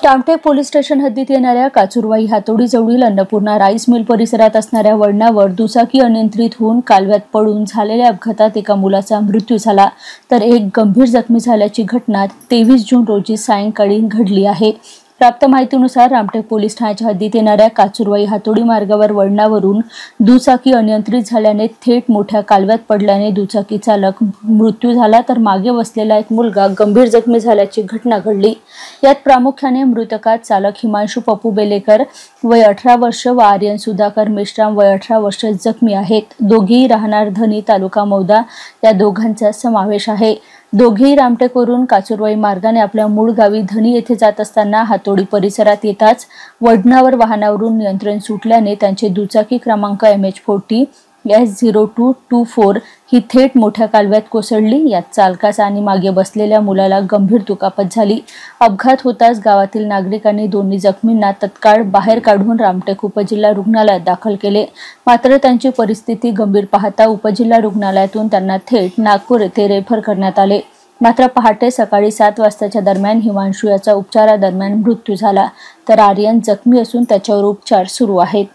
Ramtek police station हद्दीत येणाऱ्या काचुरवाई हातोडीजवळील Annapurna rice mill परिसरात असणाऱ्या वळणावर दुचाकी अनियंत्रित होऊन कालव्यात पडून झालेल्या अपघातात एका मुलाचा मृत्यू झाला तर एक गंभीर जखमी झाल्याची घटना 23 जून रोजी सायंकाळी घडली आहे। प्राप्त माहितीनुसार रामटेक पोलीस ठाण्याच्या हद्दीत येणाऱ्या काचुरवाई हातोडी मार्गावर वळणावरून दुचाकी अनियंत्रित झाल्याने थेट मोठ्या कालव्यात पडल्याने दुचाकी चालक मृत्यू झाला तर मागे बसलेला एक मुलगा गंभीर जखमी झाल्याची घटना घडली। यात प्रामुख्याने मृतकात चालक हिमांशु पप्पू बेलेकर वय 18 वर्ष व आर्यन सुधाकर मेश्राम वय 18 वर्ष जखमी आहेत। दोघेही राहणार धनी तालुका मौदा या दोघांचा समावेश आहे। दोघेही रामटेकवरून काचुरवाई मार्गाने आपल्या मूळ गावी धनी येथे जात असताना हातोडी परिसरात येताच वळणावर वाहनावरून नियंत्रण सुटल्याने त्यांची दुचाकी क्रमांक MH40 S0224 ही थेट मोठ्या कालव्यात कोसळली। यात चालकाचा आणि मागे बसलेल्या मुलाला गंभीर दुखापत झाली। अपघात होताच गावातील नागरिकांनी दोन्ही जखमींना तत्काळ बाहेर काढून रामटेक उपजिल्हा रुग्णालयात दाखल केले, मात्र त्यांची परिस्थिती गंभीर पाहता उपजिल्हा रुग्णालयातून त्यांना थेट नागपूर येथे रेफर करण्यात आले। मात्र पहाटे सकाळी 7 वाजताच्या दरम्यान हिमांशु याचा उपचारादरम्यान मृत्यू झाला तर आर्यन जखमी असून त्याच्यावर उपचार सुरू आहेत।